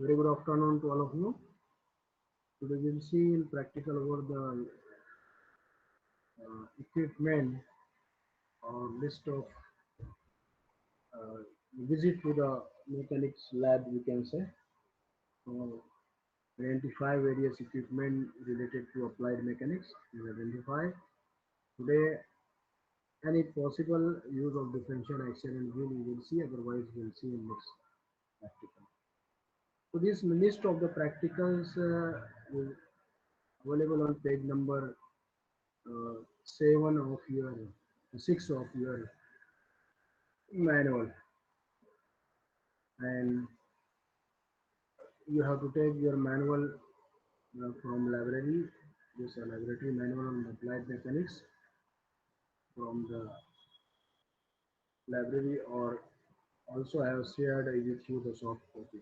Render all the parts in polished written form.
Very good afternoon to all of you. Today we will see in practical over the equipment or list of uh, visit to the mechanics lab, we can say. So identify various equipment related to applied mechanics is identified. Today, and if possible, use of differential action and wheel we will see, otherwise we will see in next practical. So this list of the practicals is available on page number 7 of your 6 of your manual, and you have to take your manual from library. This is a laboratory manual on applied mechanics from the library, or also I have shared with you the soft copy.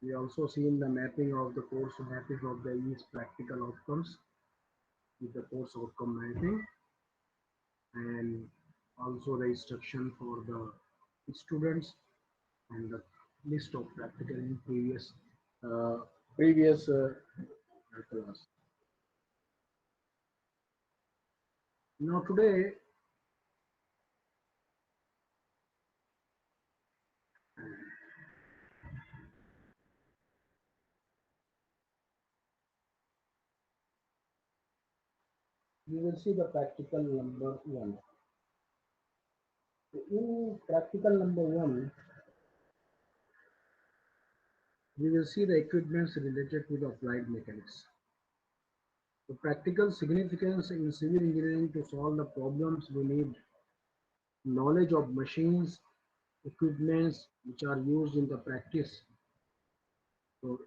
We also seen the mapping of the course mapping of the each practical outcomes with the course outcome mapping, and also the instruction for the students and the list of practical in uh, previous class. Now today we will see the practical number 1. In practical number 1, we will see the equipments related to the applied mechanics. The practical significance in civil engineering: to solve the problems we need knowledge of machines, equipments which are used in the practice. So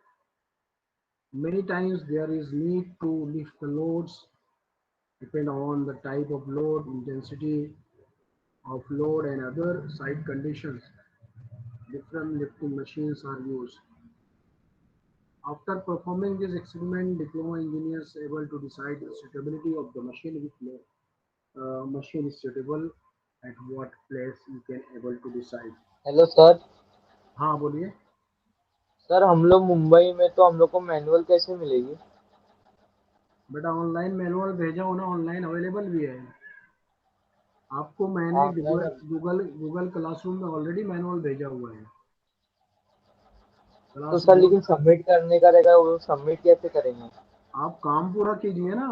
many times there is need to lift the loads, depend on the type of load, intensity of load and other site conditions. Different lifting machines are used. After performing this experiment, diploma engineers able to decide the suitability of the machine, which machine is suitable at what place you can able to decide. Hello sir. हाँ बोलिए। Sir हम लोग मुंबई में, तो हम लोग को manual कैसे मिलेगी? बेटा ऑनलाइन मैनुअल भेजा हो ना, ऑनलाइन अवेलेबल भी है आपको। मैंने online? Google Google Google classroom में ऑलरेडी मैनुअल भेजा हुआ है। तो क्लास सर बोर्ड, लेकिन सबमिट करने का रहेगा, वो सबमिट कैसे करेंगे? आप काम पूरा कीजिए ना,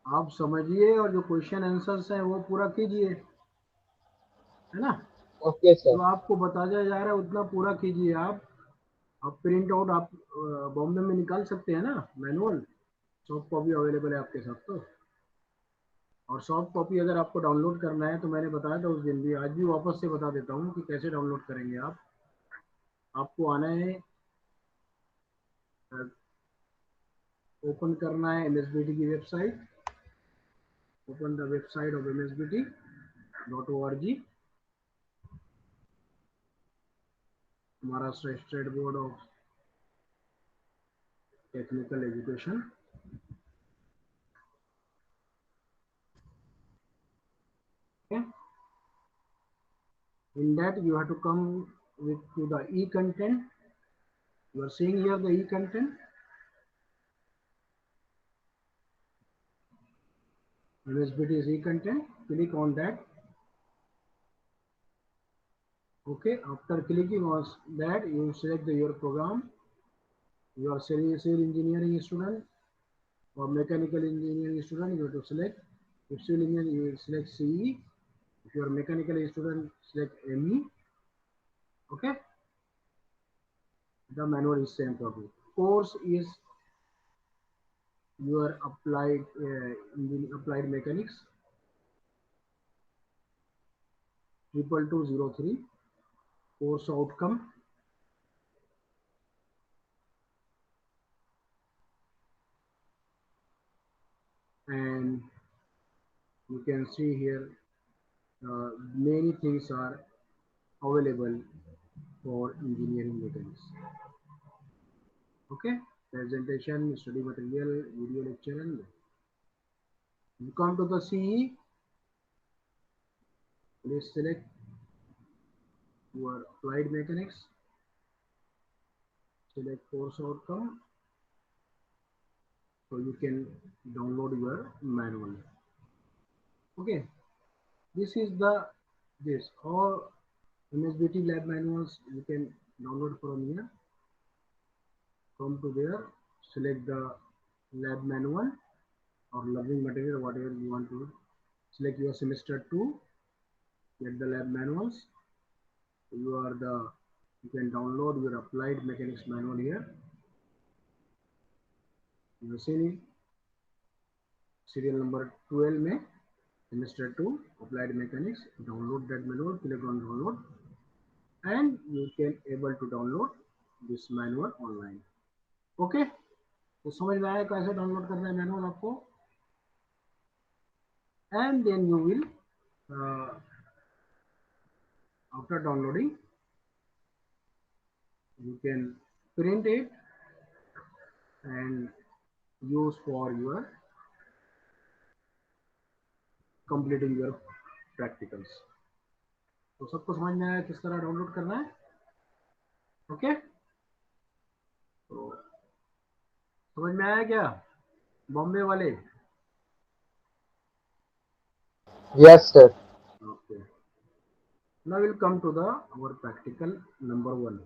आप समझिए और जो क्वेश्चन आंसर्स हैं वो पूरा कीजिए, है ना। ओके जो सर। आपको बताया जा रहा है उतना पूरा कीजिए आप प्रिंट आउट आप बॉम्बे में निकाल सकते हैं ना मैनुअल। सॉफ्ट कॉपी अवेलेबल है आपके साथ तो। और सॉफ्ट कॉपी अगर आपको डाउनलोड करना है तो मैंने बताया था उस दिन भी, आज भी वापस से बता देता हूँ कि कैसे डाउनलोड करेंगे आप। आपको आना है, ओपन करना है MSBT की website. Open the website of msbt.org, Maharashtra state board of technical education. Okay. In that you have to come with to the e-content. You are seeing here the e-content. MSBT is e-content. Click on that. Okay. After clicking on that, you select your program. You are civil engineering student or mechanical engineering student. You have to select. If civil engineering, you will select CE. If you are mechanical student, select ME. Okay. The manual is same for you. Course is your applied mechanics 22203. Course outcome, and you can see here many things are available for engineering mechanics. Okay, presentation, study material, video lecture, and you come to the CE. Please select your applied mechanics. select course outcome, so you can download your manual. Okay, this is the this all MSBT lab manuals you can download from here. Come to there, select the lab manual or learning material, whatever you want to. Select your semester 2, get the lab manuals. You are the you can download your applied mechanics manual here. You have seen it, serial number 12 में semester 2 applied mechanics. Download that manual, click on download, and you can able to download this manual online. Okay, तो समझ में आया कैसे download करना है manual आपको. And then you will after downloading you can print it and use for your completing your practicals. तो सबको समझ में आया किस तरह डाउनलोड करना है. ओके, तो समझ में आया क्या बॉम्बे वाले. Yes, sir. Okay, now we'll come to the our practical number 1.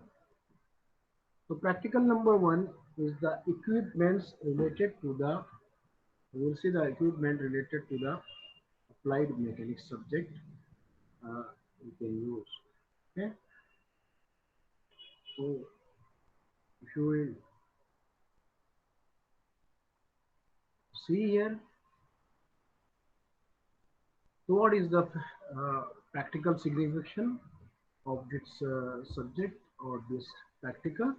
So practical number 1 is the equipments related to the, we will see the equipment related to the applied mechanics subject you can use. Okay, so if you will see here, so what is the practical significance of this subject or this practical?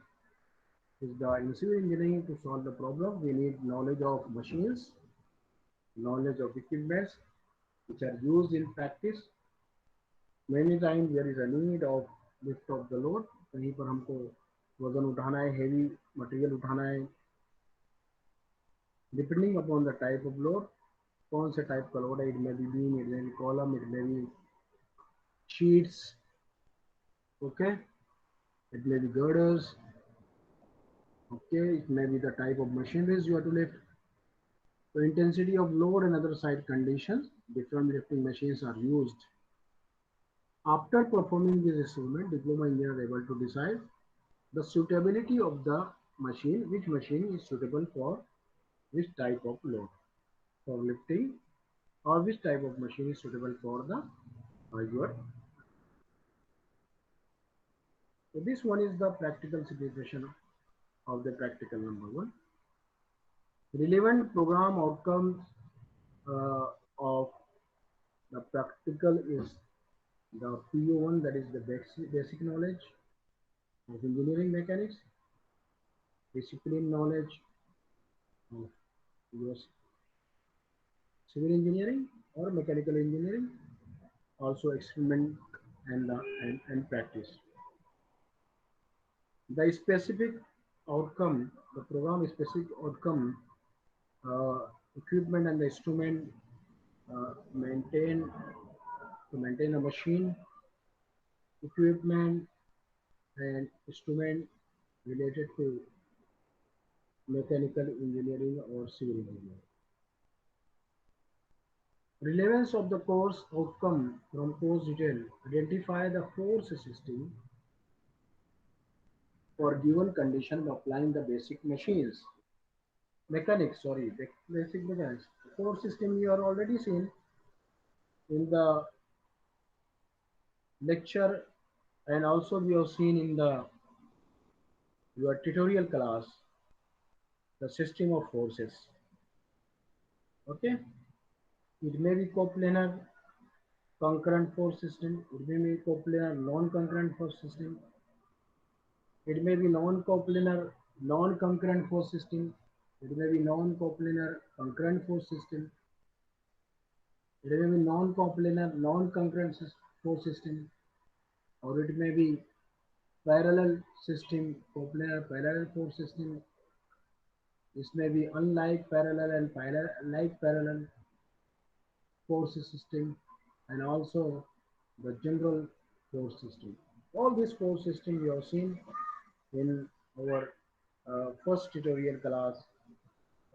Is the in civil engineering to solve the problem we need knowledge of machines, knowledge of equipments which are used in practice. Many times there is a need of lift of the load. कहीं पर हमको वजन उठाना है, heavy material उठाना है, depending upon the type of load. कौन से type का load है? It may be beam, it may be column, it may be sheets. Okay, it may be girders. Okay, it may be the type of machineries you have to lift. So intensity of load and other site conditions, different lifting machines are used. After performing this assessment, diploma engineer is able to decide the suitability of the machine, which machine is suitable for which type of load for lifting, or which type of machine is suitable for the your. So this one is the practical situation of the practical number 1. Relevant program outcomes of the practical is the PO1, that is the basic knowledge of engineering mechanics, discipline knowledge of your civil engineering or mechanical engineering, also experiment and practice. The specific outcome, the program specific outcome, equipment and the instrument maintain to maintain a machine, equipment and instrument related to mechanical engineering or civil engineering. Relevance of the course outcome from course detail. Identify the force system for given condition of applying the basic machines. Mechanics, sorry, basic mechanics. Force system you are already seen in the lecture, and also we have seen in the your tutorial class the system of forces. Okay, it may be coplanar concurrent force system, it may be coplanar non-concurrent force system, it may be non-coplanar non-concurrent force system, it may be non-coplanar concurrent force system, it may be non-coplanar non-concurrent force system, or it may be parallel system, coplanar parallel force system. This may be unlike parallel and like parallel force system, and also the general force system. All these force system you have seen in our first tutorial class,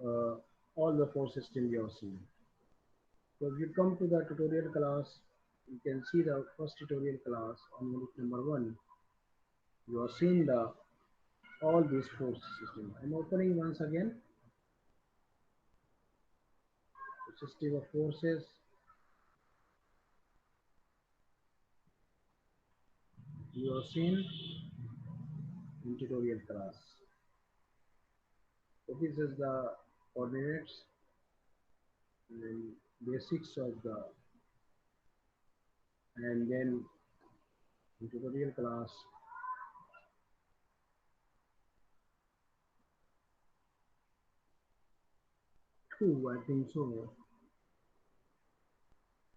uh, all the four systems you have seen. So if you come to the tutorial class, you can see the first tutorial class on unit number 1. You have seen the all these four systems. I'm opening once again the system of forces. You have seen in tutorial class. So this is the coordinates and basics of the, and then in tutorial class 2, I think so,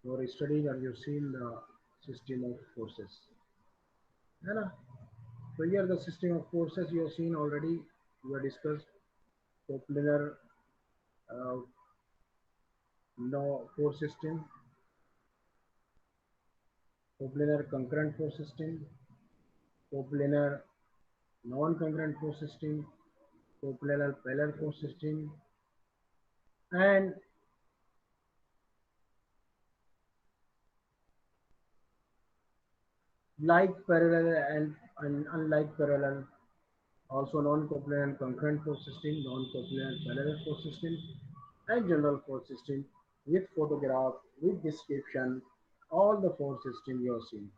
for studying have you seen the system of forces. Yeah, so here the system of forces you have seen already, we have discussed coplanar uh, no force system, coplanar concurrent force system, coplanar non-concurrent force system, coplanar parallel force system, and like parallel and unlike parallel, also non-coplanar and concurrent force system, non-coplanar and parallel force system, and general force system with photograph, with description, all the force system you have seen.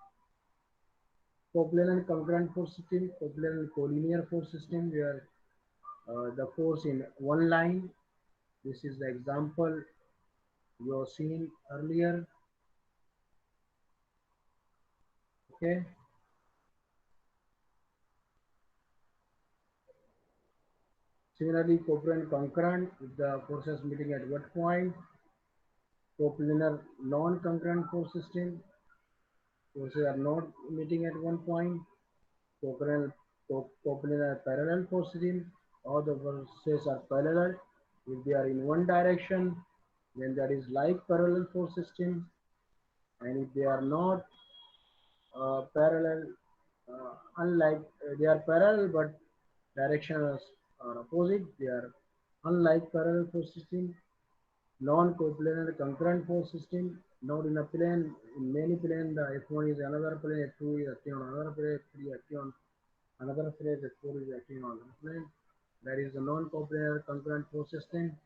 Coplanar and concurrent force system, coplanar and collinear force system, where the force in one line. This is the example you have seen earlier. Okay. Similarly, coplanar and concurrent, if the forces meeting at what point? Coplanar non-concurrent force system, forces are not meeting at one point. Coplanar, coplanar parallel force system, all the forces are parallel. If they are in one direction, then that is like parallel force system. And if they are not parallel, unlike they are parallel but directions are opposite, they are unlike parallel force system. Non-coplanar concurrent force system, not in a plane, in many plane, the F1 is another plane, F2 is acting on another plane, F3 acting on another plane, F4 is acting on another plane. That is the non-coplanar concurrent force system.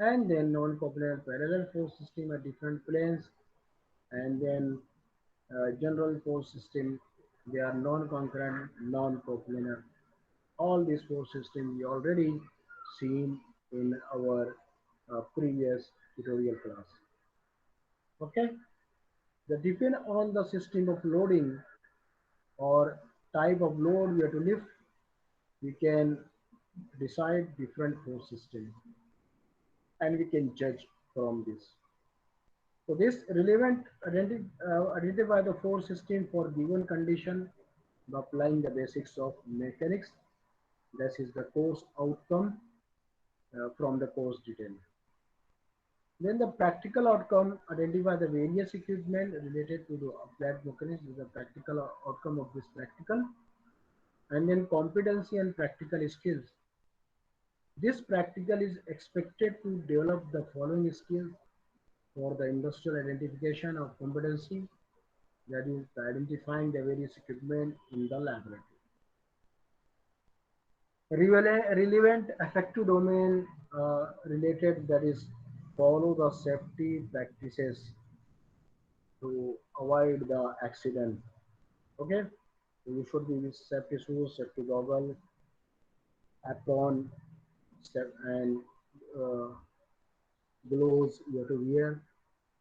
And then non-coplanar parallel force system at different planes. And then general force system, they are non-concurrent, non-coplanar. All these force systems we already seen in our previous tutorial class. Okay, the depend on the system of loading or type of load we have to lift, we can decide different force system and we can judge from this. So this relevant identify the force system for given condition by applying the basics of mechanics. This is the course outcome from the course detail. Then the practical outcome, identify the various equipment related to the applied mechanics. This is the practical outcome of this practical. And then competency and practical skills. This practical is expected to develop the following skills for the industrial identification of competency, that is identifying the various equipment in the laboratory. Relevant effective domain related, that is follow the safety practices to avoid the accident. Okay, so you should be with safety shoes, safety goggle, apron, and uh, gloves you have to wear.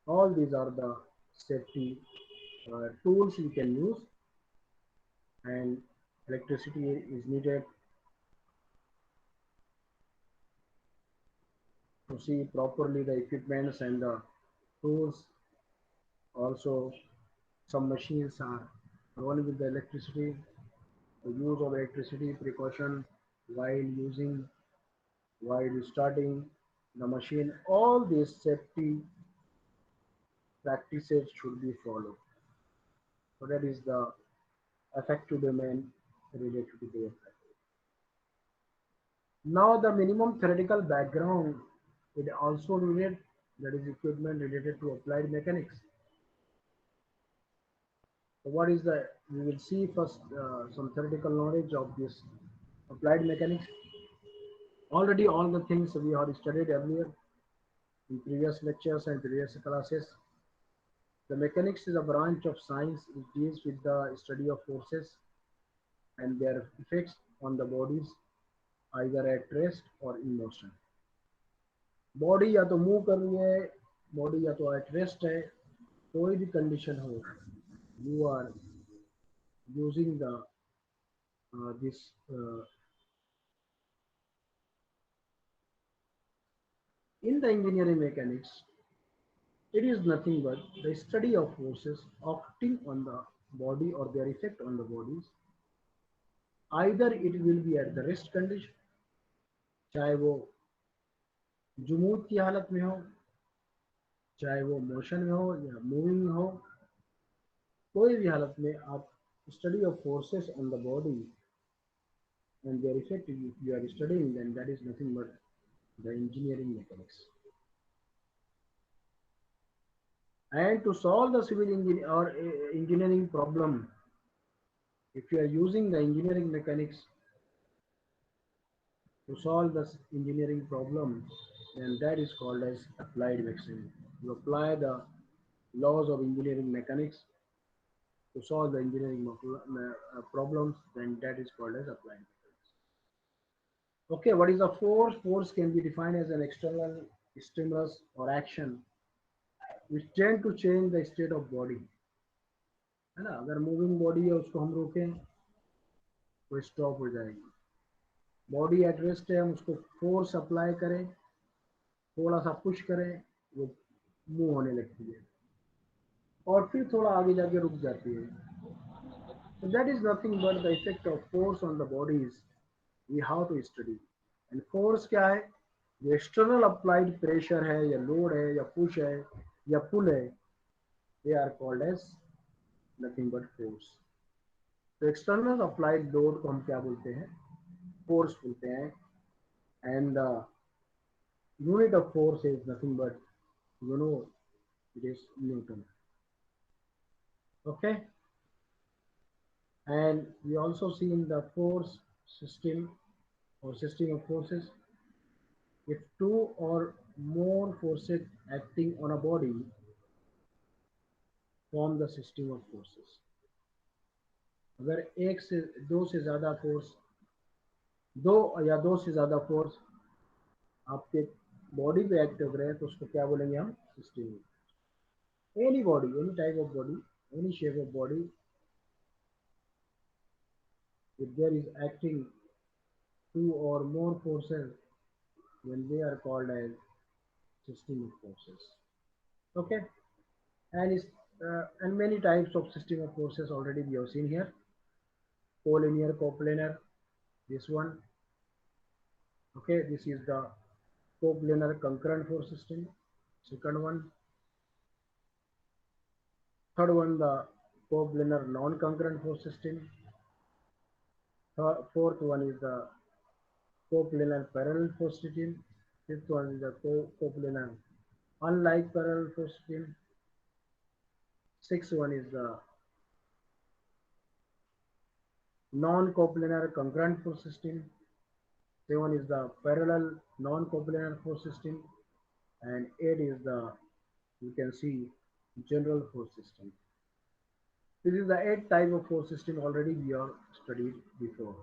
All these are the safety tools you can use, and electricity is needed to see properly the equipments and the tools. Also, some machines are running with the electricity. The use of electricity precaution while using, while starting the machine, all these safety practices should be followed. So that is the effective domain related to the effect. Now the minimum theoretical background is also needed, that is equipment related to applied mechanics. So what is the, we will see first some theoretical knowledge of this applied mechanics. Already all the things we have studied earlier in previous lectures and previous classes. The mechanics is a branch of science which deals with the study of forces and their effects on the bodies either at rest or in motion. Body या तो move कर रही है, body या तो at rest है, कोई भी कंडीशन हो, you are using the this in the engineering mechanics. It is nothing but the study of forces acting on the body or their effect on the bodies. Either it will be at the rest condition, चाहे वो जुमूद की हालत में हो, चाहे वो motion में हो या मूविंग में हो, कोई भी हालत में आप study of forces on the body and their effect if you are studying, then that is nothing but the engineering mechanics. And to solve the civil engineering problem, if you are using the engineering mechanics to solve the engineering problem, then that is called as applied mechanics. You apply the laws of engineering mechanics to solve the engineering problems, then that is called as applied mechanics. Okay, what is a force? Force can be defined as an external stimulus or action which tend to change the state of body. है ना, अगर moving body है उसको हम रोकें वो stop हो जाएगी. बॉडी एट रेस्ट है, हम उसको फोर्स अप्लाई करें, थोड़ा सा पुश करें, वो मूव होने लगती है और फिर थोड़ा आगे जाके रुक जाती है. So that is nothing but the effect of force on the bodies we have to study. And force क्या है? जो external applied pressure है या load है या push है या pull है, they are called as nothing but force. तो external applied load को हम क्या बोलते हैं? Force बोलते हैं. And the unit of force is nothing but, you know, it is Newton. Okay, and we also see in the force system or system of forces, if two or more forces acting on a body form the system of forces. अगर एक से दो से ज़्यादा force, दो या दो से ज़्यादा फोर्स आपके बॉडी पे एक्ट कर रहे हैं तो उसको क्या बोलेंगे हम? System. Any body, any type of body, any shape of body, if there is acting two or more forces, then they are called as system of forces. Okay, and many types of system of forces already we have seen here. Collinear, coplanar, this one. Okay, this is the coplanar concurrent force system. Second one. Third one, the coplanar non-concurrent force system. Fourth one is the coplanar parallel force system. Fifth one is the coplanar unlike parallel force system. Sixth one is the non-coplanar concurrent force system. Seven is the parallel non-coplanar force system, and eight is the, you can see, general force system. This is the eight type of force system already we have studied before.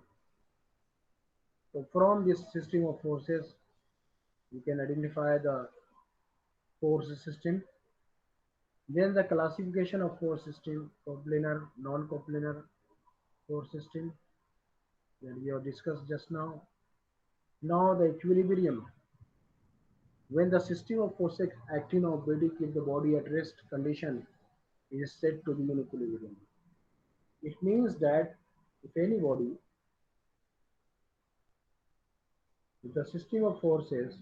So from this system of forces, you can identify the force system. Then the classification of force system, coplanar, non-coplanar force system that we have discussed just now. Now the equilibrium. When the system of forces acting on body keep the body at rest condition is said to be in equilibrium. It means that if any body, if the system of forces,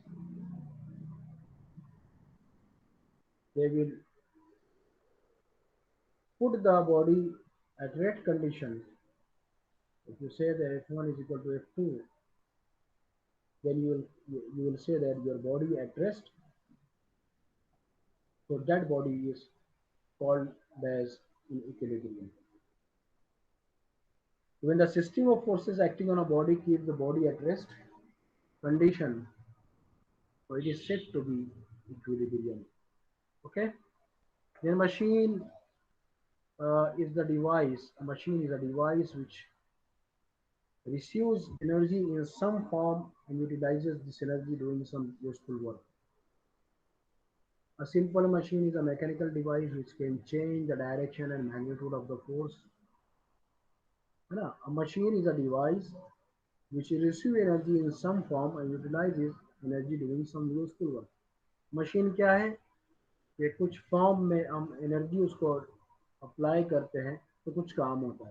they will put the body at rest condition. If you say that F1 is equal to F2, then you will say that your body at rest. So that body is called as in equilibrium. When the system of forces acting on a body keeps the body at rest condition, so it is said to be equilibrium. Okay. Then machine is the device. A machine is a device which receives energy in some form and utilizes this energy doing some useful work. A simple machine is a mechanical device which can change the direction and magnitude of the force. A machine is a device which receives energy in some form and utilizes energy doing some useful work. Machine क्या है? ये कुछ form में हम energy उसको apply करते हैं तो कुछ काम होता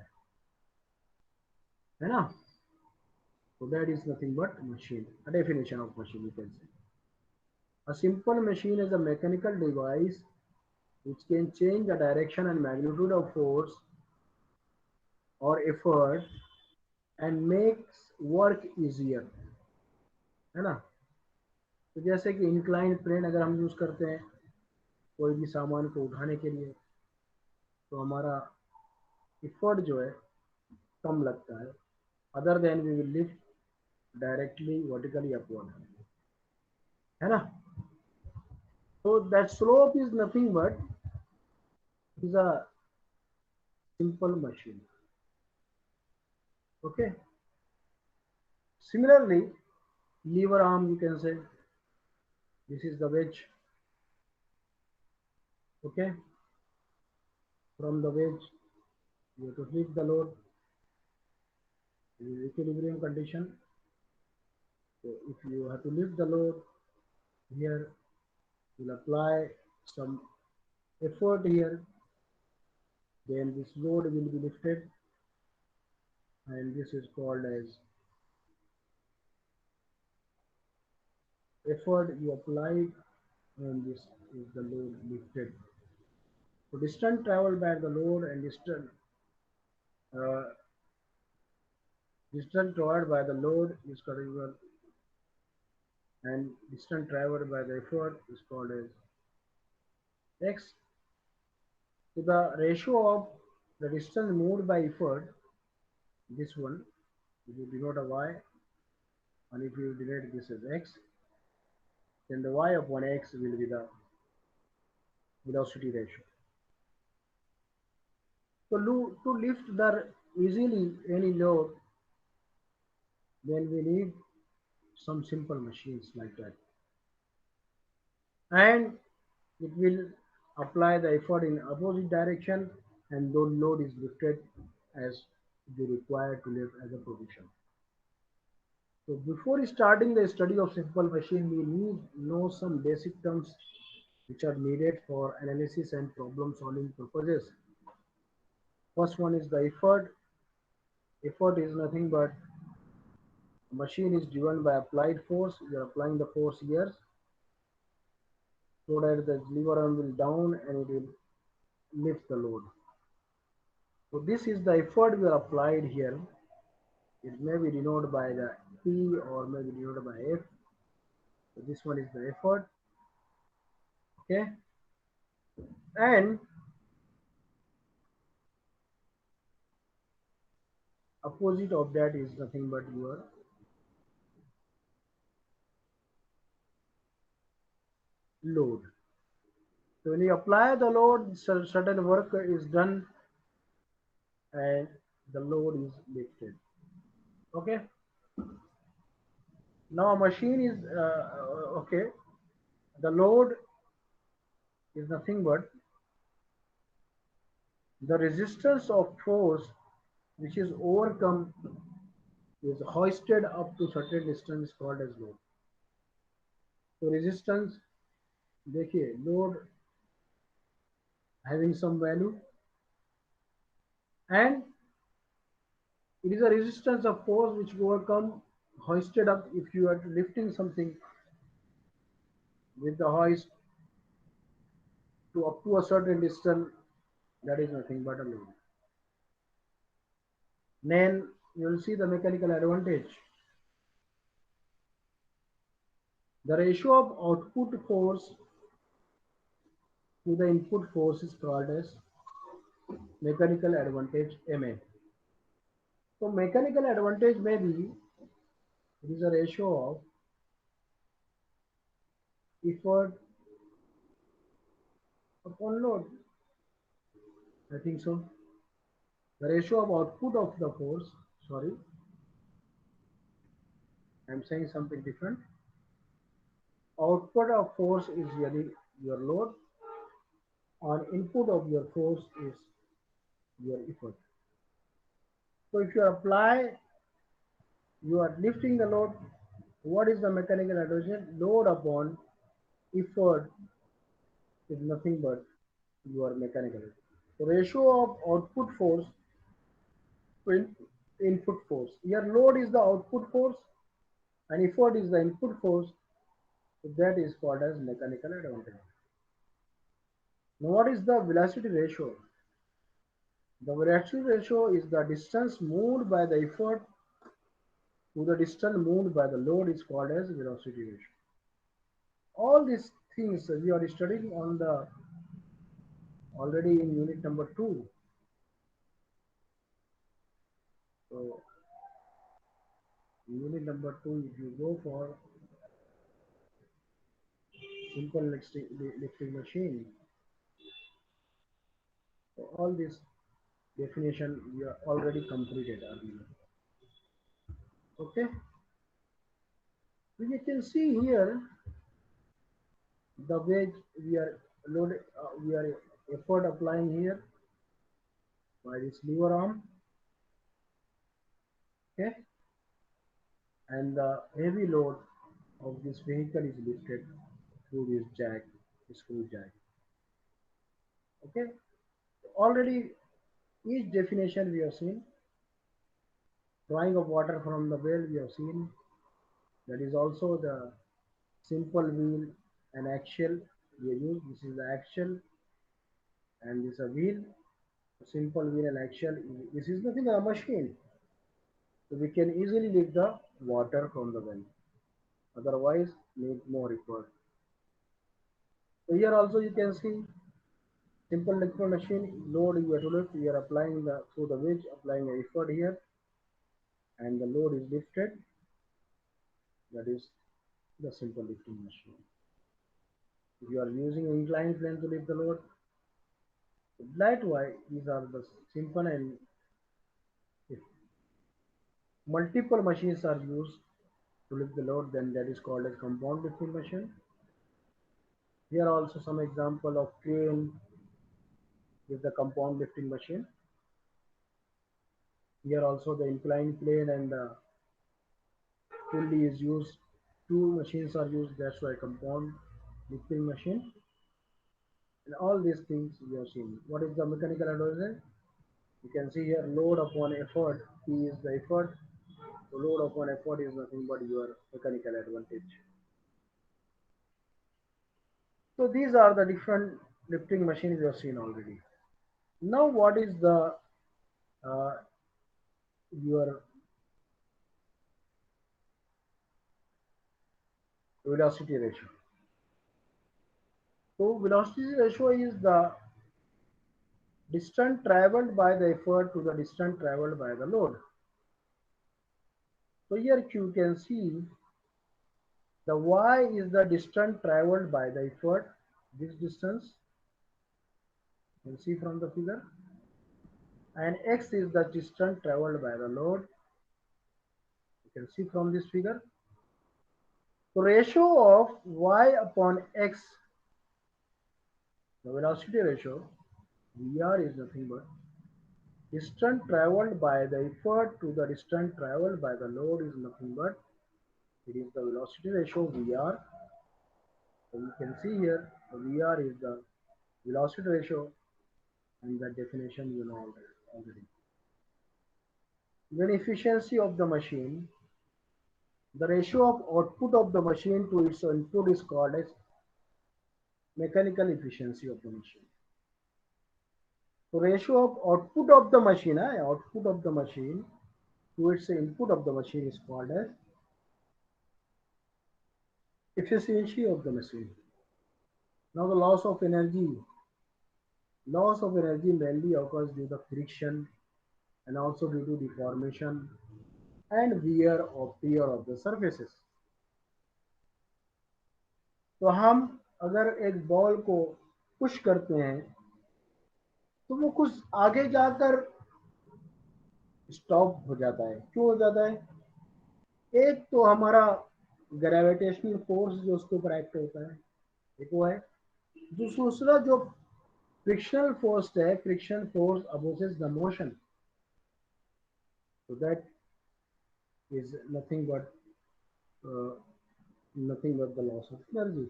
है ना? So that is nothing but machine. A definition of machine you can say. A simple machine is a mechanical device which can change the direction and magnitude of force or effort and makes work easier. है ना? तो जैसे कि incline plane अगर हम use करते हैं कोई भी सामान को उठाने के लिए तो हमारा इफर्ट जो है कम लगता है other than we will lift directly vertically upward है ना so that slope is nothing but is a simple machine okay similarly lever arm you can say this is the wedge okay from the wedge you have to lift the load in equilibrium condition so if you have to lift the load here you'll apply some effort here then this load will be lifted and this is called as effort you applied and this is the load lifted. So distance traveled by the load and uh, distance covered by the load is called and distance traveled by the effort is called as x. So the ratio of the distance moved by effort, this one, if you denote a y, and if you denote this as x, then the y upon x will be the velocity ratio. So to lift the easily any load, then we need some simple machines like that. And it will apply the effort in opposite direction and the load is lifted as the required to lift as a position. So before starting the study of simple machine, we need know some basic terms which are needed for analysis and problem solving purposes. First one is the effort. Effort is nothing but a machine is driven by applied force. You are applying the force here so that the lever arm will down and it will lift the load. So this is the effort we are applied here. It may be denoted by the P or may be denoted by F. So this one is the effort. Okay. And opposite of that is nothing but your load. So when you apply the load, certain work is done and the load is lifted. Okay. Now a machine is okay. The load is nothing but the resistance of force which is overcome is hoisted up to certain distance called as load. So resistance, देखिए load having some value and it is a resistance of force which overcome hoisted up if you are lifting something with the hoist to up to a certain distance that is nothing but a load. Then you will see the mechanical advantage. The ratio of output force to the input force is called as mechanical advantage MA. So mechanical advantage may be it is a ratio of effort upon load. I think so. The ratio of output of the force, sorry, I'm saying something different. Output of force is really your load, and input of your force is your effort. So if you apply, you are lifting the load. What is the mechanical advantage? Load upon effort is nothing but your mechanical. The ratio of output force to input force. Your load is the output force and effort is the input force. So that is called as mechanical advantage. Now what is the velocity ratio? The velocity ratio is the distance moved by the effort to the distance moved by the load is called as velocity ratio. All these things we are studying on the already in unit number 2. So unit number 2, if you go for simple lifting machine, so all this definition we are already completed earlier. Okay, so you can see here the way we are effort applying here by this lever arm. Okay, and the heavy load of this vehicle is lifted through this jack, screw jack. Okay, already each definition we have seen. Drawing of water from the well we have seen. That is also the simple wheel and axle we use. This is the axle and this is a wheel. Simple wheel and axle. This is nothing but a machine. So we can easily lift the water from the well. Otherwise, need more effort. So here also you can see simple electro machine load you have to lift. We are applying the through the wedge, applying the effort here, and the load is lifted. That is the simple lifting machine. If you are using inclined plane to lift the load, likewise these are the simple, and if multiple machines are used to lift the load, then that is called as compound lifting machine. Here are also some example of crane with the compound lifting machine. Here also the inclined plane and the pulley is used. Two machines are used, that's why compound lifting machine. And all these things we have seen. What is the mechanical advantage? You can see here load upon effort. P is the effort. So load upon effort is nothing but your mechanical advantage. So these are the different lifting machines you have seen already. Now what is the uh, your velocity ratio? So velocity ratio is the distance traveled by the effort to the distance traveled by the load. So here you can see the y is the distance traveled by the effort, this distance you can see from the figure, and x is the distance traveled by the load, you can see from this figure. So ratio of y upon x, the velocity ratio, Vr is nothing but distance traveled by the effort to the distance traveled by the load is nothing but it is the velocity ratio Vr. So you can see here the Vr is the velocity ratio and the definition you know already. Then efficiency of the machine. The ratio of output of the machine to its input is called as mechanical efficiency of the machine. So ratio of output of the machine, output of the machine to its input of the machine is called as Efficiency of the machine. Now the loss of energy mainly occurs due to friction and also due to deformation and wear of the surfaces. तो हम अगर एक ball को push करते हैं तो वो कुछ आगे जाकर स्टॉप हो जाता है। क्यों हो जाता है? एक तो हमारा ग्रेविटेशनल फोर्स जो उसके ऊपर एक्ट होता है, एक वो है। दूसरा जो फ्रिक्शनल फोर्स है, friction force opposes the motion, so that is uh, nothing but the loss of energy.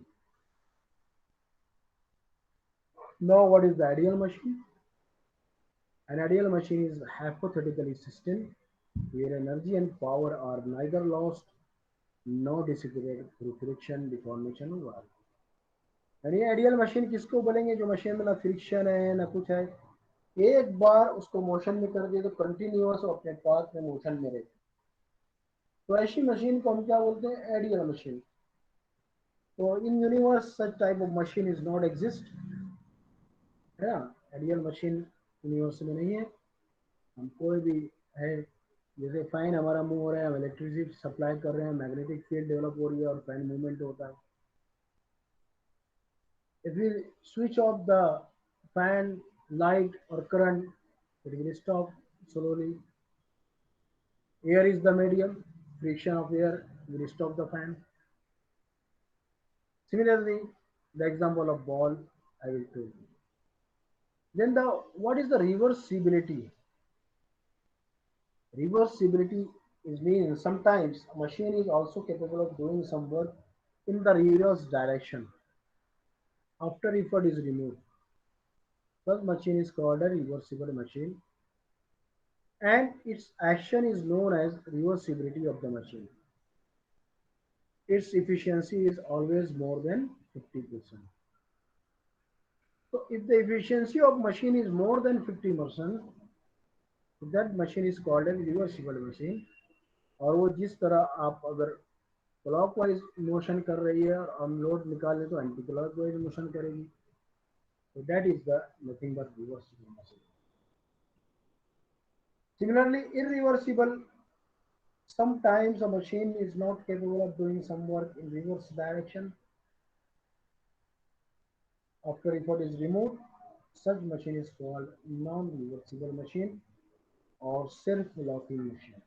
Now, what is the ideal machine? An ideal machine is a hypothetical system where energy and power are neither lost nor dissipated through friction, deformation or work. यानी ideal machine किसको बोलेंगे? जो machine में ना friction है ना कुछ है, एक बार उसको मोशन में कर दिए तो कंटिन्यूअस अपने पाथ में मोशन में रहे, तो ऐसी मशीन को हम क्या बोलते हैं? Ideal machine. तो in universe such type of machine is not exist, है ना? आइडियल मशीन यूनिवर्स में नहीं है। हम कोई भी है, जैसे फैन हमारा मूव हो रहा है, हम इलेक्ट्रिसिटी सप्लाई कर रहे हैं, मैग्नेटिक फील्ड डेवलप हो रही है और फैन मूवमेंट होता है। If we switch off the fan, light or current, it will stop slowly. Air is the medium, friction of air will stop the fan. Similarly, the example of ball I will tell you. Then what is the reversibility? Reversibility is means sometimes a machine is also capable of doing some work in the reverse direction after effort is removed. Such machine is called a reversible machine, and its action is known as reversibility of the machine. Its efficiency is always more than 50%. So if the efficiency of machine is more than 50%, that machine is called a reversible machine. और वो जिस तरह आप अगर clockwise motion कर रही है और हम लोड निकालें तो एंटी क्लॉकवाइज मोशन करेगी, so that is the nothing but reversible machine. Similarly, irreversible, sometimes a machine is not capable of doing some work in reverse direction after effort is removed. Such machine is called non-reversible machine or self-locking machine.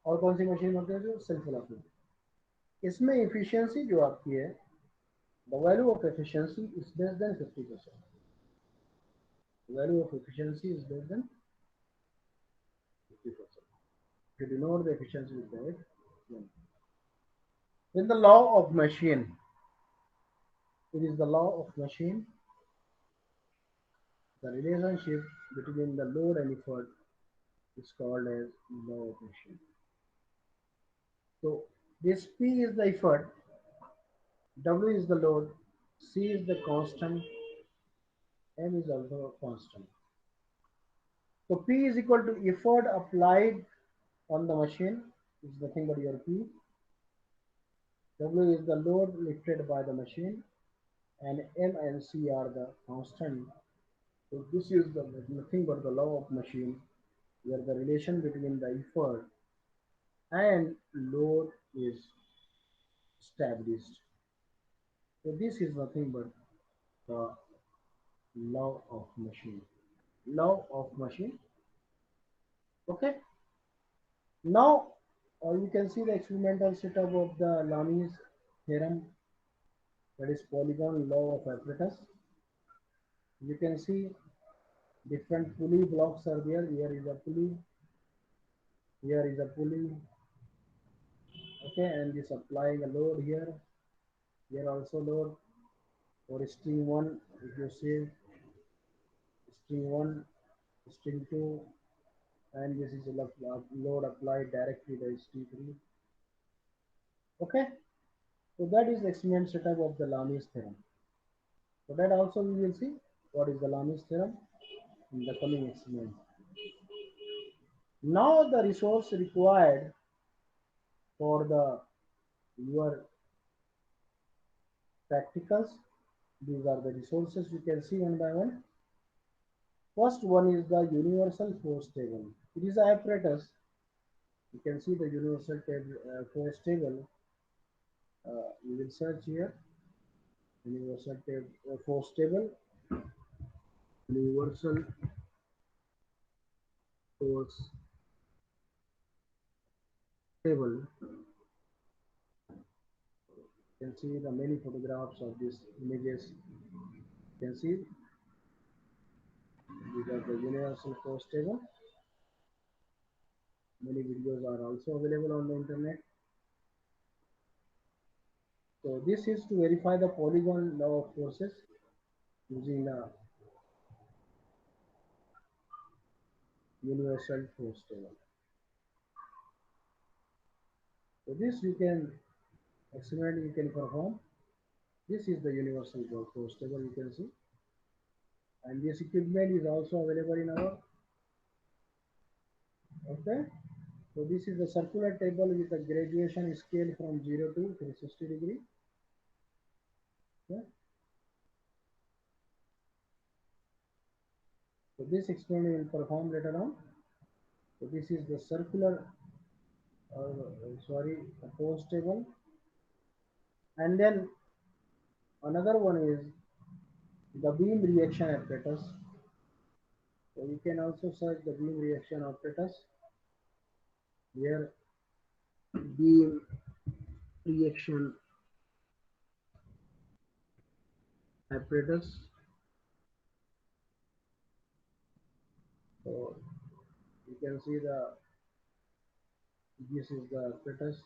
और कौन सी machine होती है? जो self locking. इसमें efficiency जो आपकी है, the value of efficiency is less than 50%। Value of efficiency is less than 50%। You denote the efficiency with that. In the law of machine, it is the law of machine. The relationship between the load and effort is called as law of machine. So this P is the effort, W is the load, C is the constant, M is also a constant. So P is equal to effort applied on the machine, is nothing but your P. W is the load lifted by the machine, and M and C are the constant. So this is the nothing but the law of machine, where the relation between the effort and load is established. So this is nothing but the law of machine. Law of machine. Okay. Now you can see the experimental setup of the Lami's theorem, that is polygon law of apparatus. You can see different pulley blocks are there. Here is a pulley. Here is a pulley. Okay, and this applying a load here. Here also load for string 1. If you see string 1, string 2, and this is a load applied directly by string 3. Okay, so that is the experiment setup of the Lami's theorem. So that also we will see what is the Lami's theorem in the coming experiment. Now the resource required for the your practicals. These are the resources you can see one by one. First one is the universal force table. It is an apparatus. You can see the universal force table. You will search here universal force table, universal force table. You can see the many photographs of these images. You can see these are the universal force table. Many videos are also available on the internet. So this is to verify the polygon law of forces using the universal force table. So this you can experiment you can perform. This is the universal force table you can see, and this equipment is also available in our. Okay, so this is the circular table with a graduation scale from 0 to 360 degree. Okay. So this experiment will perform later on. So this is the circular, sorry, force table, and then another one is the beam reaction apparatus. So you can also search the beam reaction apparatus here. Beam reaction apparatus. So you can see this is the apparatus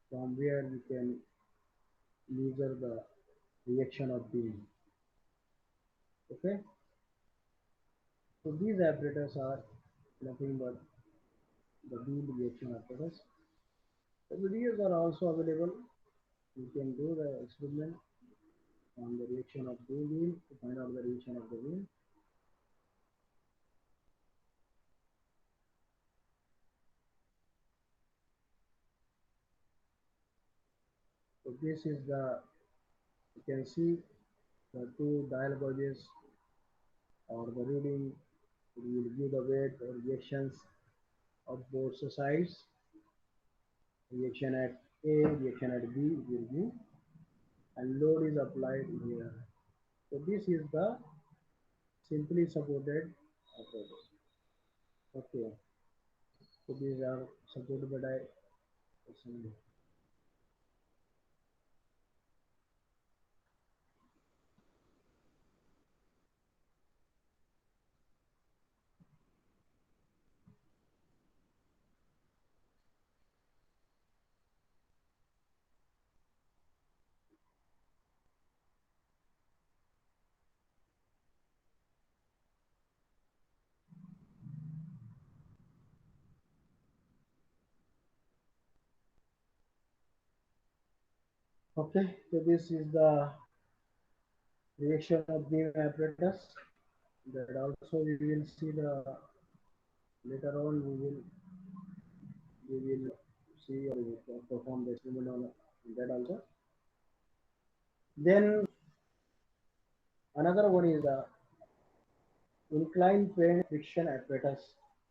from where you can measure the reaction of beam. Okay. So these apparatus are nothing but the beam reaction apparatus. The videos are also available. You can do the experiment on the reaction of beam to find out the reaction of the beam. So this is you can see the two dial gauges or the reading. It will give the weight or reactions of both sides. Reaction at A, reaction at B will give, and load is applied here. So this is the simply supported apparatus. Okay. So these are supported by okay. So this is the reaction of beam apparatus. That also we will see the later on we will see or we will perform the experiment on that also. Then another one is the inclined plane friction apparatus,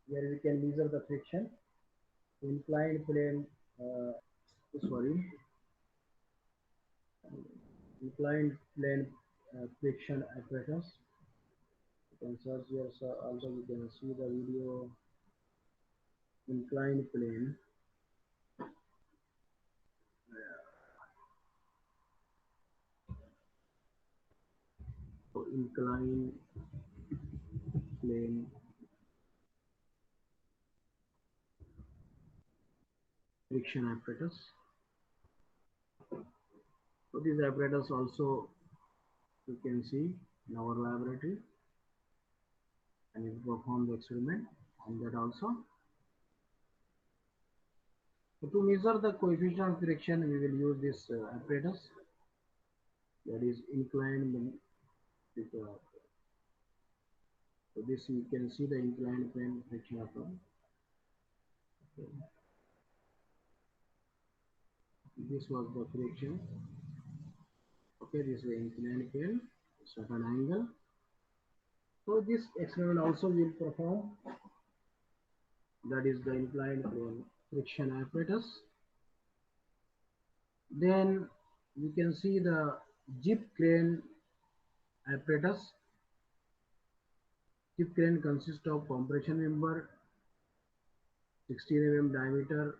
where we can measure the friction. Inclined plane, sorry, inclined plane friction apparatus. You can search here, so also you can see the video inclined plane. So inclined plane friction apparatus. So this apparatus also you can see in our laboratory, and we perform the experiment on that also. So to measure the coefficient of friction, we will use this apparatus, that is inclined. So this you can see the inclined plane friction apparatus. Okay. This was the friction. Okay, this is the inclined plane, certain angle. So this experiment also will perform, that is the inclined plane friction apparatus. Then we can see the jib crane apparatus. Jib crane consists of compression member, 16 mm diameter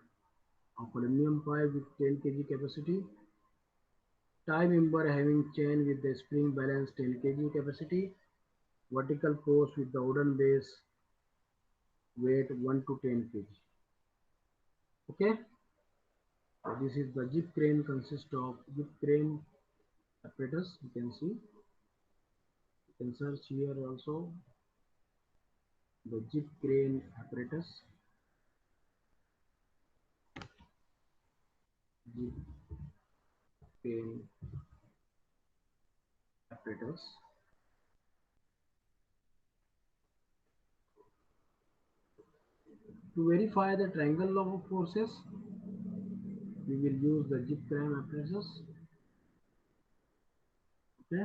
of aluminum pipe with 10 kg capacity, tie member having chain with the spring balance 10 kg capacity, vertical post with the wooden base, weight 1 to 10 kg. Okay, so this is the jib crane, consists of jib crane apparatus. You can see, you can search here also the jib crane apparatus. Jib crane apparatus. To verify the triangle of forces, we will use the jib crane apparatus. Okay.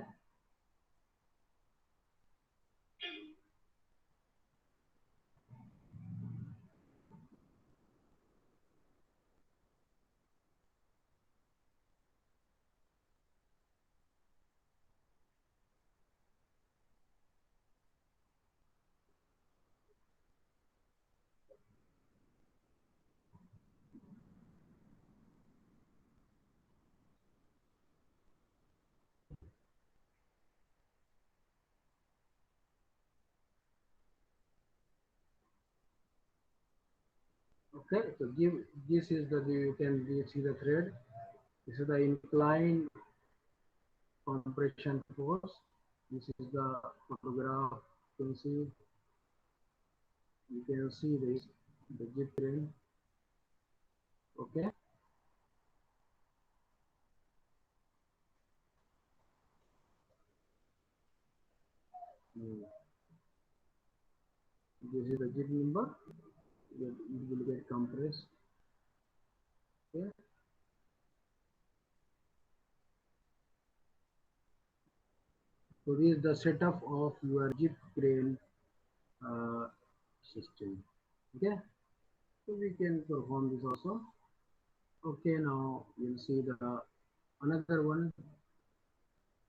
Okay, so give, this is the, you can see the thread. This is the inclined compression force. This is the photograph. You can see this, the jib crane. Okay. Mm. This is the jib member. It will get compressed. Okay. So this is the setup of your jib crane uh, system. Okay. So we can perform this also. Okay, now we'll see the another one.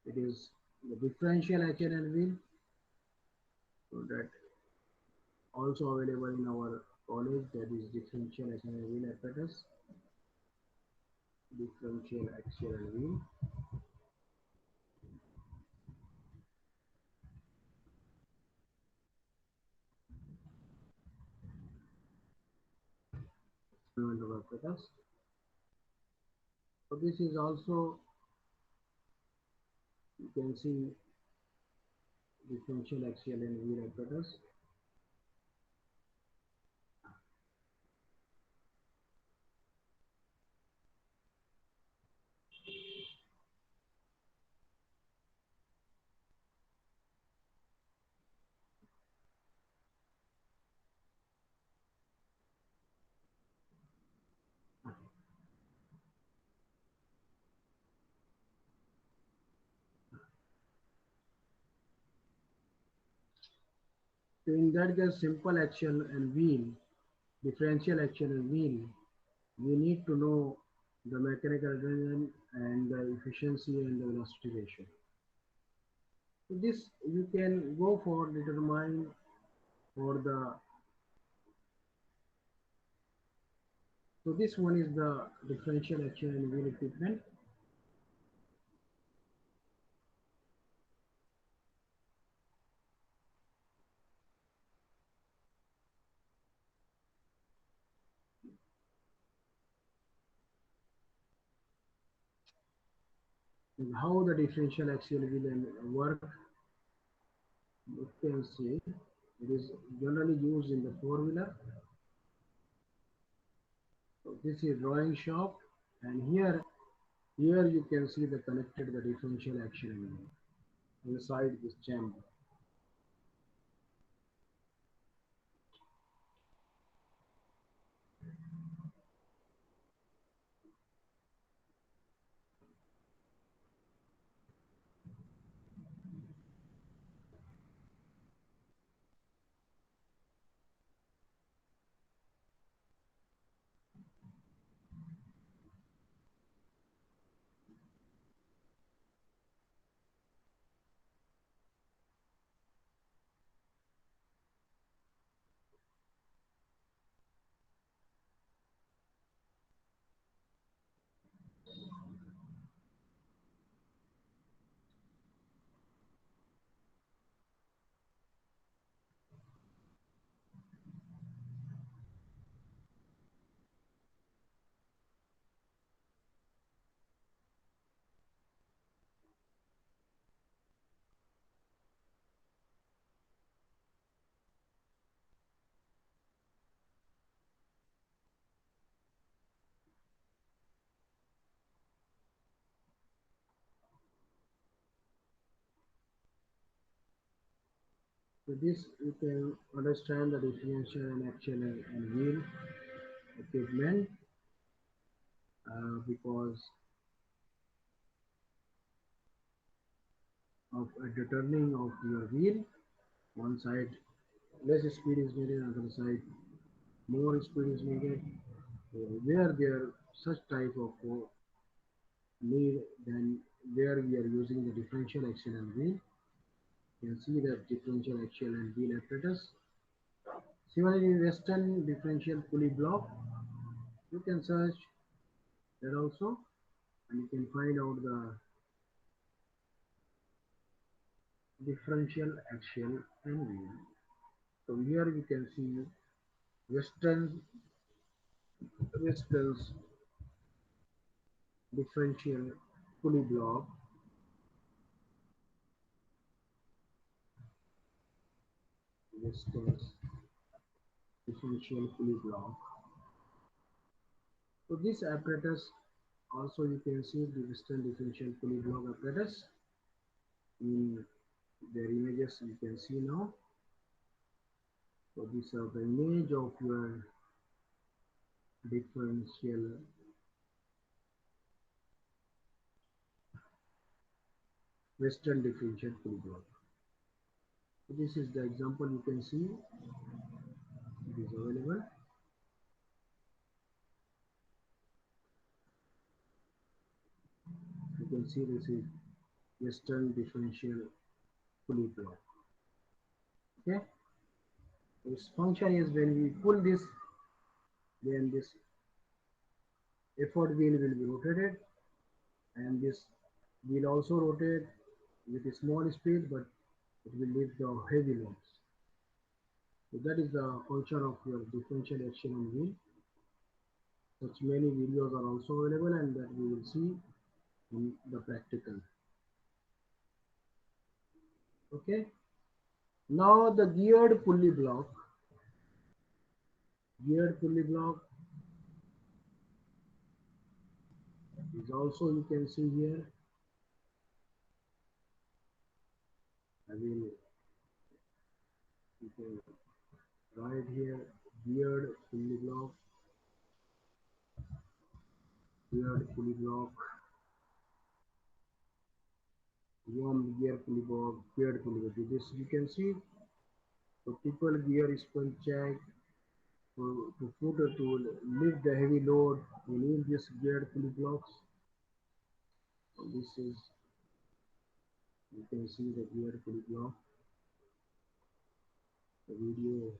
It is the differential action and wheel. So that also available in our college, that is differential action and wheel apparatus. Differential action and wheel. Apparatus. So this is also, you can see, differential axial and wheel apparatus. So in that case, simple action and wheel, differential action and wheel, we need to know the mechanical determinant and the efficiency and the velocity ratio. So this you can go for determine for the, so this one is the differential action and wheel equipment. And how the differential axial wheel work, you can see it is generally used in the four-wheeler. So this is drawing shop, and here you can see the connected the differential action wheel inside this chamber. So this you can understand the differential and axial and wheel equipment because of a determining of your wheel. One side less speed is needed, other side more speed is needed. So where there such type of need, then where we are using the differential axial and wheel, you can see that differential axial and wheel apparatus. Similarly, Western differential pulley block, you can search that also, and you can find out the differential axial and wheel. So here we can see Western Western's differential pulley block, Western's differential pulley block. So this apparatus also you can see the Western differential pulley block apparatus in their images you can see now. So these are the image of your differential Western differential pulley block. So this is the example you can see it is available. You can see this is Western differential pulley block. Okay. Its function is when we pull this, then this effort wheel will be rotated, and this will also rotate with a small speed, but it will lift the heavy loads. So that is the function of your differential action and wheel. Such many videos are also available, and that we will see in the practical. Okay. Now the geared pulley block. Geared pulley block is also you can see here. I will you can write here geared pulley block, geared pulley block, one gear pulley block, geared pulley block. This you can see the triple gear is jack to put to lift the heavy load. We need this geared pulley blocks. So this is you can see the geared pulley block. The video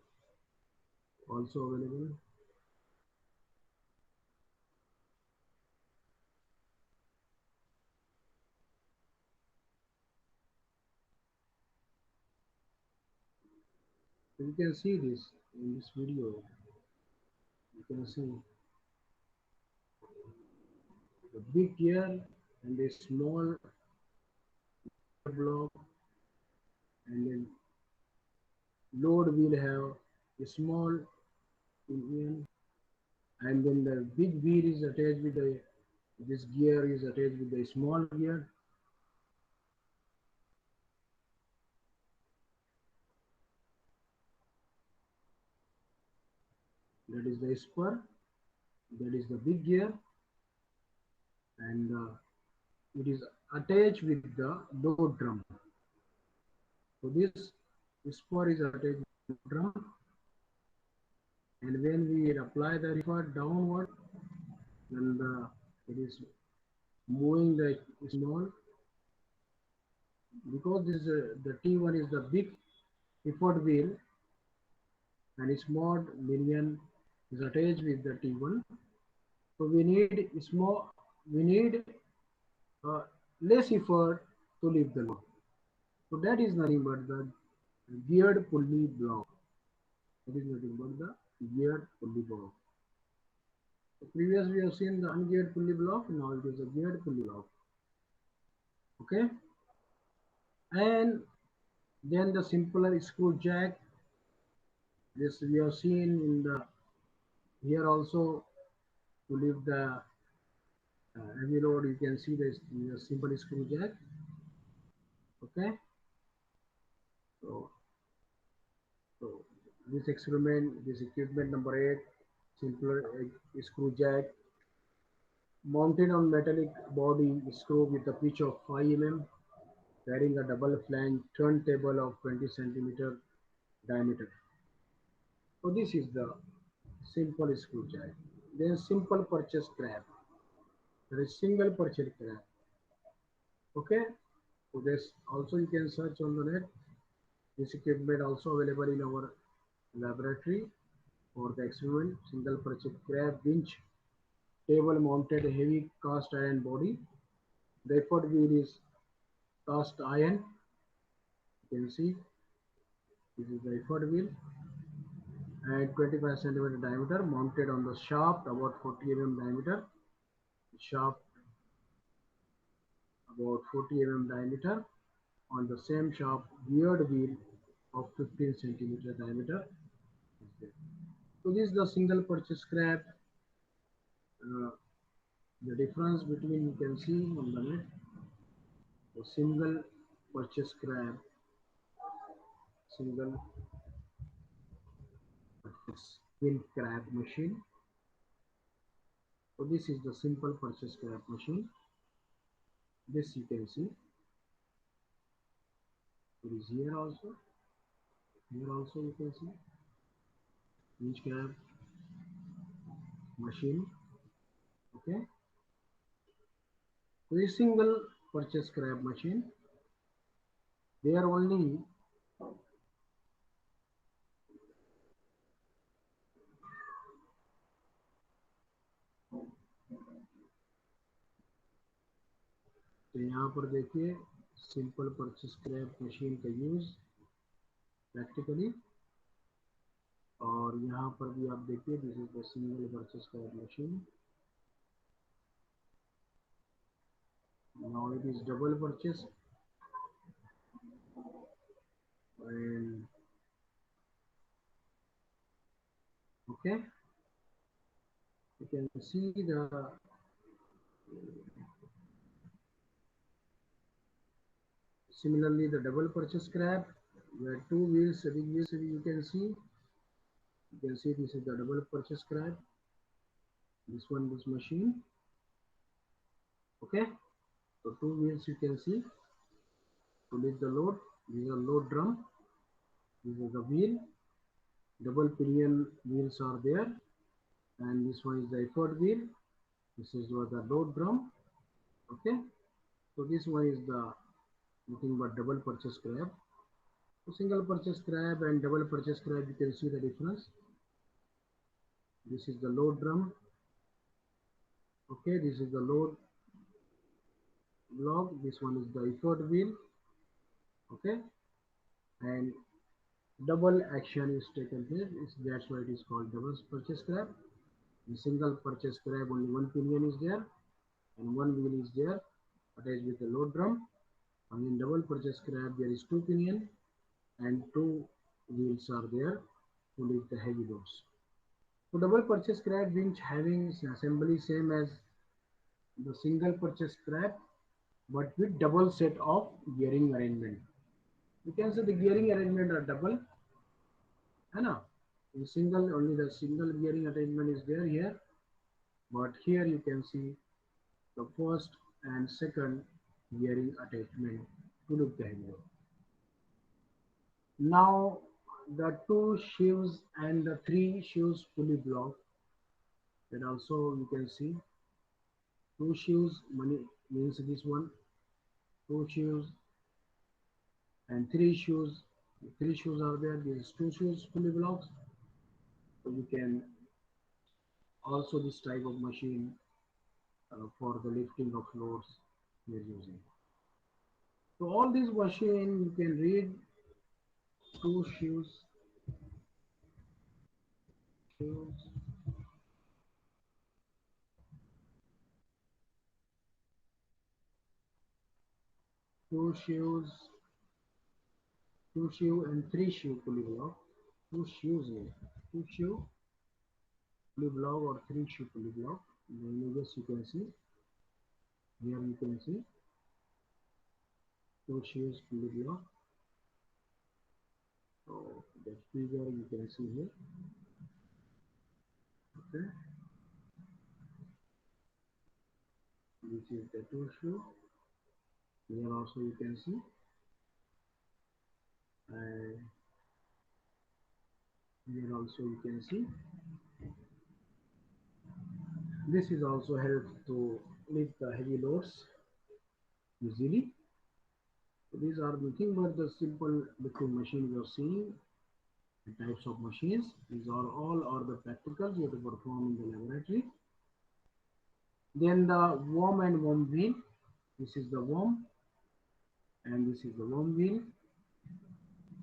also available. So you can see this in this video. You can see the big gear and the small block, and then load will have a small engine, and then the big wheel is attached with the this gear is attached with the small gear. That is the spur. That is the big gear, and it is attached with the load drum. So this spur is attached with the drum, and when we apply the effort downward, then it is moving the small, because this the T1 is the big effort wheel, and small minion is attached with the T1. So we need uh, less effort to lift the load. So that is nothing but the geared pulley block. That is nothing but the geared pulley block. So previously we have seen the ungeared pulley block. Now it is a geared pulley block. Okay, and then the simpler screw jack. This we have seen in the here also to lift the heavy load. You can see this the simple screw jack. Okay, so This equipment number 8, simpler screw jack, mounted on metallic body screw with a pitch of 5 mm, carrying a double flange turntable of 20 centimeter diameter. So this is the simple screw jack. Then simple purchase grab. There is single purchase grab. Okay. So this also you can search on the net. This equipment also available in our laboratory for the experiment. Single purchase grab winch, table mounted heavy cast iron body. The effort wheel is cast iron. You can see this is the effort wheel and 25 centimeter diameter, mounted on the shaft about 40 mm diameter. Shaft about 40 mm diameter. On the same shaft, geared wheel of 15 centimeter diameter is there. So this is the single purchase scrap. Uh, the difference between you can see on the net, the single purchase scrap, single purchase wheel scrap machine. So this is the simple purchase scrap machine. This you can see. It is here also. Here also you can see winch scrap machine. Okay. So this single purchase scrap machine. They are only तो यहाँ पर देखिए simple purchase scrap machine का use practically और यहाँ पर भी आप देखिए this is the single purchase scrap machine now it is double purchase and okay you can see the similarly the double purchase scrap where two wheels you can see this is the double purchase scrap this machine okay so two wheels you can see to lift the load this is a load drum this is the wheel double pinion wheels are there and this one is the effort wheel this is what the load drum okay so this one is the nothing but double purchase scrap so single purchase scrap and double purchase scrap you can see the difference this is the load drum okay this is the load block this one is the effort wheel okay and double action is taken here that's why it is called double purchase scrap in single purchase scrap only one pinion is there and one wheel is there attached with the load drum and in double purchase scrap there is two pinion and two wheels are there to lift the heavy loads so double purchase scrap winch having assembly same as the single purchase scrap but with double set of gearing arrangement you can say the gearing arrangement are double है ना in single only the single gearing arrangement is there here but here you can see the first and second gearing attachment to look the handle. Now the two sheaves and the three sheaves pulley block that also you can see two sheaves money means this one two sheaves and three shoes are there these two shoes pulley blocks so you can also this type of machine for the lifting of loads we are using. So all these machine you can read two shoes, two shoes, two shoe and three shoe pulley block. Two shoes here. Two shoe pulley block or three shoe pulley block. The images you can see. Here you can see two shoes pulley block. So that figure you can see here. Okay, this is the two shoe. Here also you can see, and here also you can see. This is also helps to lift the heavy loads easily. So these are nothing but the simple lifting machine you are seeing. The types of machines. These are all are the practicals you have to perform in the laboratory. Then the worm and worm wheel. This is the worm and this is the worm wheel.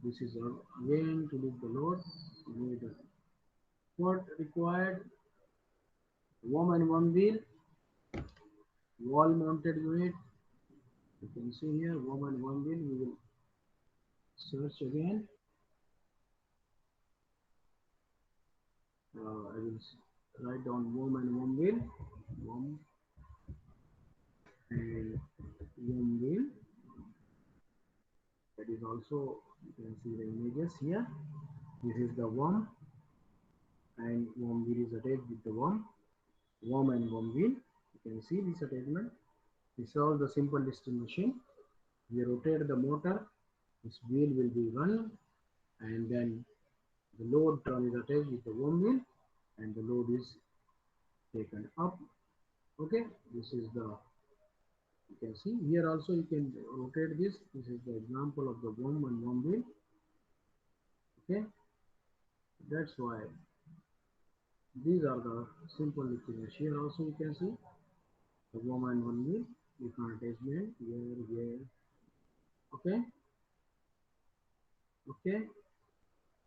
This is again to lift the load. What required? Worm and worm wheel, wall mounted unit. You can see here worm and worm wheel. We will search again. I will write down worm and worm wheel. Worm and worm wheel. That is also, you can see the images here. This is the worm and worm wheel is attached with the worm and worm wheel. You can see this attachment. This is all the simple lifting machine. We rotate the motor. This wheel will be run and then the load drum is attached with the worm wheel and the load is taken up. Okay, this is the, you can see here also you can rotate this. This is the example of the worm and worm wheel. Okay, that's why these are the simple lifting. Here also you can see the worm and worm wheel, different attachment here. Okay, okay.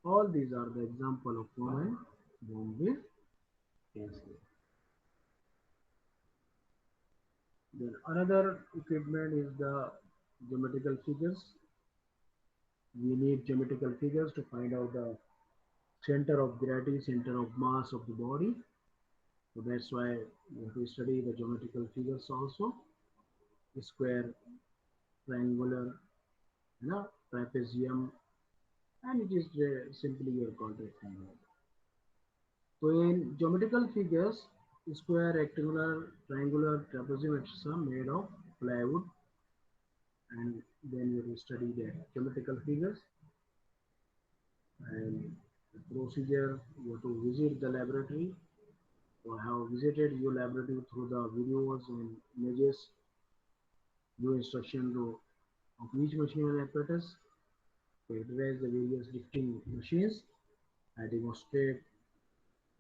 All these are the example of worm and worm wheel. Can see. Then another equipment is the geometrical figures. We need geometrical figures to find out the center of gravity, center of mass of the body. So that's why we have to study the geometrical figures also. Square, triangular, trapezium, and it is simply your called rectangle. So in geometrical figures, square, rectangular, triangular, trapezium, etc. made of plywood, and then you will study the geometrical figures and the procedure. You have to visit the laboratory or have visited your laboratory through the videos and images, your instruction of each machine and apparatus, characterize the various lifting machines, and demonstrate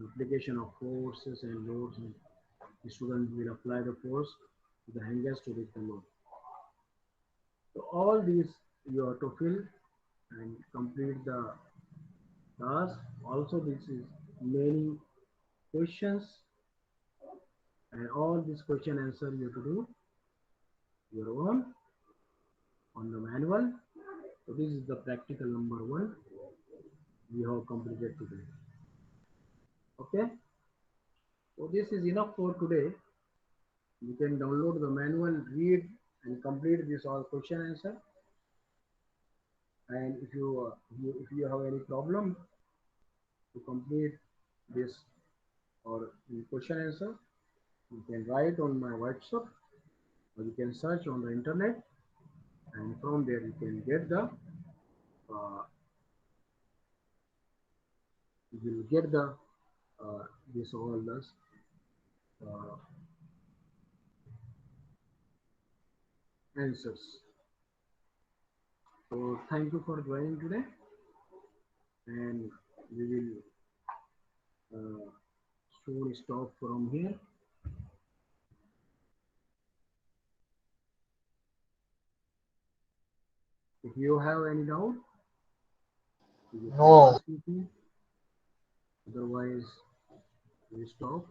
the application of forces and loads, and the student will apply the force to the hangers to lift the load. So all these you have to fill and complete the task. Also this is many questions and all these question answer you have to do your own on the manual. So this is the practical number 1 we have completed today. Okay, so this is enough for today. You can download the manual, read and complete this all question answer. And if you have any problem to complete this or question answer, you can write on my WhatsApp or you can search on the internet, and from there you can get the uh, you will get the this all this uh, answers. So thank you for joining today, and we will soon stop from here. If you have any doubt, you can No, ask me. Otherwise, we stop.